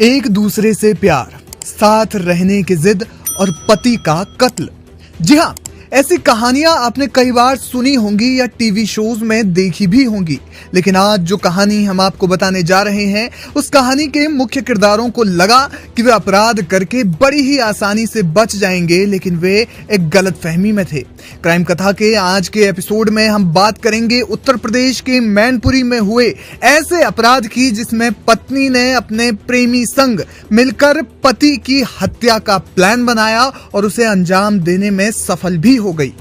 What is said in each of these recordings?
एक दूसरे से प्यार, साथ रहने की जिद और पति का कत्ल। जी हाँ, ऐसी कहानियां आपने कई बार सुनी होंगी या टीवी शोज में देखी भी होंगी। लेकिन आज जो कहानी हम आपको बताने जा रहे हैं, उस कहानी के मुख्य किरदारों को लगा कि वे अपराध करके बड़ी ही आसानी से बच जाएंगे, लेकिन वे एक गलतफहमी में थे। क्राइम कथा के आज के एपिसोड में हम बात करेंगे उत्तर प्रदेश के मैनपुरी में हुए ऐसे अपराध की, जिसमें पत्नी ने अपने प्रेमी संग मिलकर पति की हत्या का प्लान बनाया और उसे अंजाम देने में सफल भी हो गई।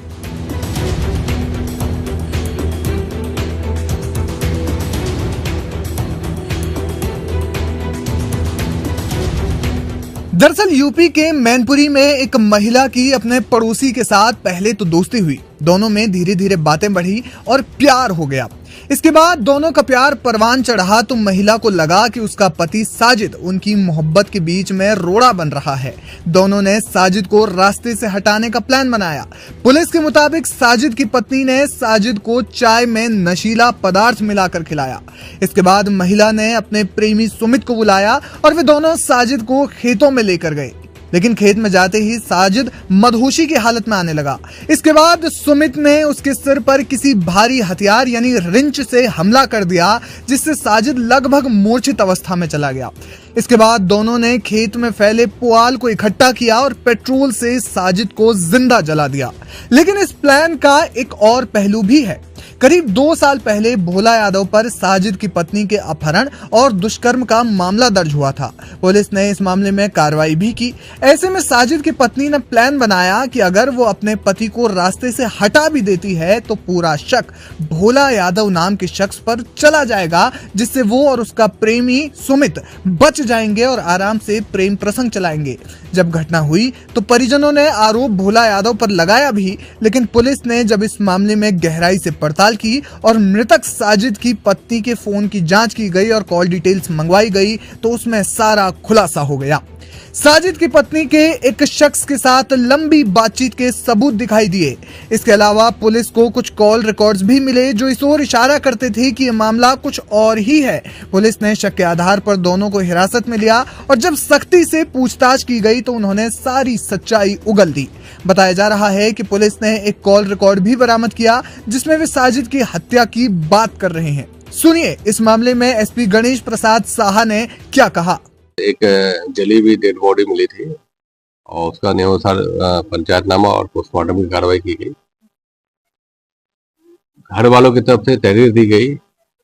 दरअसल यूपी के मैनपुरी में एक महिला की अपने पड़ोसी के साथ पहले तो दोस्ती हुई। दोनों में धीरे धीरे बातें बढ़ी और प्यार हो गया। इसके बाद दोनों का प्यार परवान चढ़ा तो महिला को लगा कि उसका पति साजिद उनकी मोहब्बत के बीच में रोड़ा बन रहा है। दोनों ने साजिद को रास्ते से हटाने का प्लान बनाया। पुलिस के मुताबिक साजिद की पत्नी ने साजिद को चाय में नशीला पदार्थ मिलाकर खिलाया। इसके बाद महिला ने अपने प्रेमी सुमित को बुलाया और वे दोनों साजिद को खेतों में लेकर गए। लेकिन खेत में जाते ही साजिद मदहोशी की हालत में आने लगा। इसके बाद सुमित ने उसके सिर पर किसी भारी हथियार यानी रिंच से हमला कर दिया, जिससे साजिद लगभग मूर्छित अवस्था में चला गया। इसके बाद दोनों ने खेत में फैले पुआल को इकट्ठा किया और पेट्रोल से साजिद को जिंदा जला दिया। लेकिन इस प्लान का एक और पहलू भी है। करीब 2 साल पहले भोला यादव पर साजिद की पत्नी के अपहरण और दुष्कर्म का मामला दर्ज हुआ था। पुलिस ने इस मामले में कार्रवाई भी की। ऐसे में साजिद की पत्नी ने प्लान बनाया कि अगर वो अपने पति को रास्ते से हटा भी देती है तो पूरा शक भोला यादव नाम के शख्स पर चला जाएगा, जिससे वो और उसका प्रेमी सुमित बच जाएंगे और आराम से प्रेम प्रसंग चलाएंगे। जब घटना हुई तो परिजनों ने आरोप भोला यादव पर लगाया भी, लेकिन पुलिस ने जब इस मामले में गहराई से पड़ताल की और मृतक साजिद की पत्नी के फोन की जांच की गई और कॉल डिटेल्स मंगवाई गई तो उसमें सारा खुलासा हो गया। साजिद की पत्नी के एक शख्स के साथ लंबी बातचीत के सबूत दिखाई दिए। इसके अलावा पुलिस को कुछ कॉल रिकॉर्ड्स भी मिले जो इस ओर इशारा करते थे कि यह मामला कुछ और ही है। पुलिस ने शक के आधार पर दोनों को हिरासत में लिया और जब सख्ती से पूछताछ की गई तो उन्होंने सारी सच्चाई उगल दी। बताया जा रहा है कि पुलिस ने एक कॉल रिकॉर्ड भी बरामद किया जिसमें वे साजिद की हत्या की बात कर रहे हैं। सुनिए इस मामले में एसपी गणेश प्रसाद साहा ने क्या कहा। एक जली हुई डेड बॉडी मिली थी और उसका नियमानुसार पंचायतनामा और पोस्टमार्टम की कार्रवाई की गई। घर वालों की तरफ से तहरीर दी गई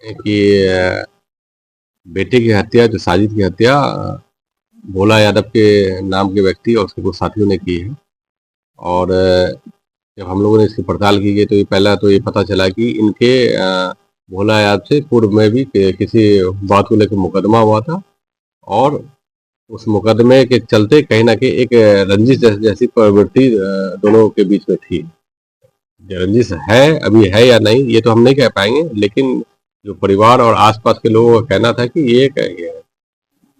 कि बेटे की हत्या, जो साजिद की हत्या भोला यादव के नाम के व्यक्ति और उसके कुछ साथियों ने की है। और जब हम लोगों ने इसकी पड़ताल की गई तो पहला तो ये पता चला कि इनके भोला यादव से पूर्व में भी किसी बात को लेकर मुकदमा हुआ था और उस मुकदमे के चलते कहीं ना कहीं एक रंजिश जैसी प्रवृत्ति दोनों के बीच में थी। रंजिश है, अभी है या नहीं ये तो हम नहीं कह पाएंगे, लेकिन जो परिवार और आसपास के लोगों का कहना था कि ये है।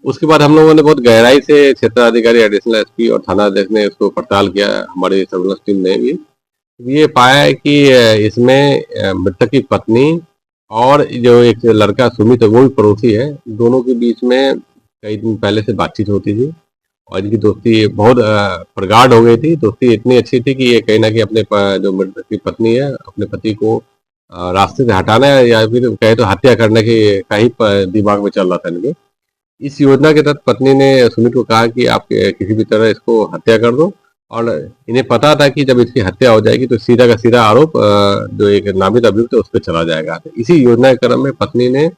उसके बाद हम लोगों ने बहुत गहराई से क्षेत्राधिकारी, एडिशनल एसपी और थाना अध्यक्ष ने उसको पड़ताल किया। हमारी सर्विलांस टीम ने भी ये पाया है कि इसमें मृतक की पत्नी और जो एक लड़का सुमित है वो भी पड़ोसी है, दोनों के बीच में कई दिन पहले से बातचीत होती थी और इनकी दोस्ती बहुत प्रगाढ़ हो गई थी। दोस्ती इतनी अच्छी थी कि ये कहीं ना कहीं अपने जो मृतक की पत्नी है अपने पति को रास्ते से हटाना है या फिर कहे तो हत्या करने के का ही दिमाग में चल रहा था इनके। इस योजना के तहत पत्नी ने सुमित को कहा कि आप किसी भी तरह इसको हत्या कर दो और इन्हें पता था कि जब इसकी हत्या हो जाएगी तो सीधा का सीधा आरोप जो एक नामित अभियुक्त है उस पर चला जाएगा। इसी योजना के क्रम में पत्नी ने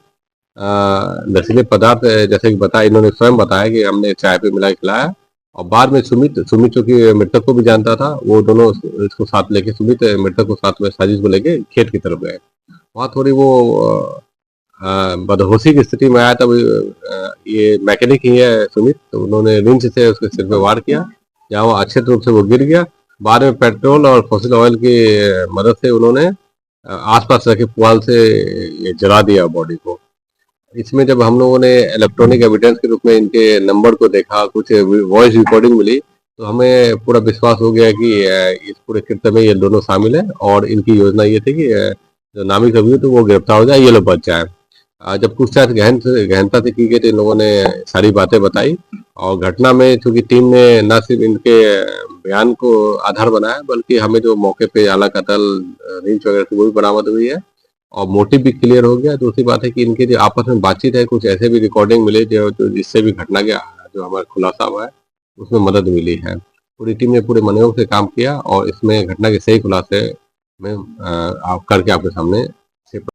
नशीले पदार्थ जैसे कि बताया, इन्होंने स्वयं बताया कि हमने चाय पे मिला खिलाया और बाद में सुमित सुमित चूंकि मृतक को भी जानता था, वो दोनों इसको साथ लेके, सुमित मृतक को साथ में साजिश को लेके खेत की तरफ गए। वहाँ थोड़ी वो बदहोशी की स्थिति में आया। तब ये मैकेनिक ही है सुमित, तो उन्होंने रिंच से उसके सिर पे वार किया, जहाँ वो अच्छे रूप से वो गिर गया। बाद में पेट्रोल और फॉसिल ऑयल की मदद से उन्होंने आसपास रखे पुआल से ये जला दिया बॉडी को। इसमें जब हम लोगों ने इलेक्ट्रॉनिक एविडेंस के रूप में इनके नंबर को देखा, कुछ वॉइस रिकॉर्डिंग मिली, तो हमें पूरा विश्वास हो गया कि इस पूरे कृत्य में ये दोनों शामिल हैं और इनकी योजना ये थी कि जो नामिक अभियुक्त वो गिरफ्तार हो जाए, ये लोग बच जाए। जब पूछताछ गहनता से की गई तो इन लोगों ने सारी बातें बताई, और घटना में चूंकि टीम ने न सिर्फ इनके बयान को आधार बनाया, बल्कि हमें जो मौके पे आला कतल, रिंच वगैरह थी वो भी बरामद हुई है, और मोटिव भी क्लियर हो गया। दूसरी बात है कि इनके जो आपस में बातचीत है, कुछ ऐसे भी रिकॉर्डिंग मिले जो जिससे भी घटना का जो हमारा खुलासा हुआ है उसमें मदद मिली है। पूरी टीम ने पूरे मनोयोग से काम किया और इसमें घटना के सही खुलासे में करके आपके सामने से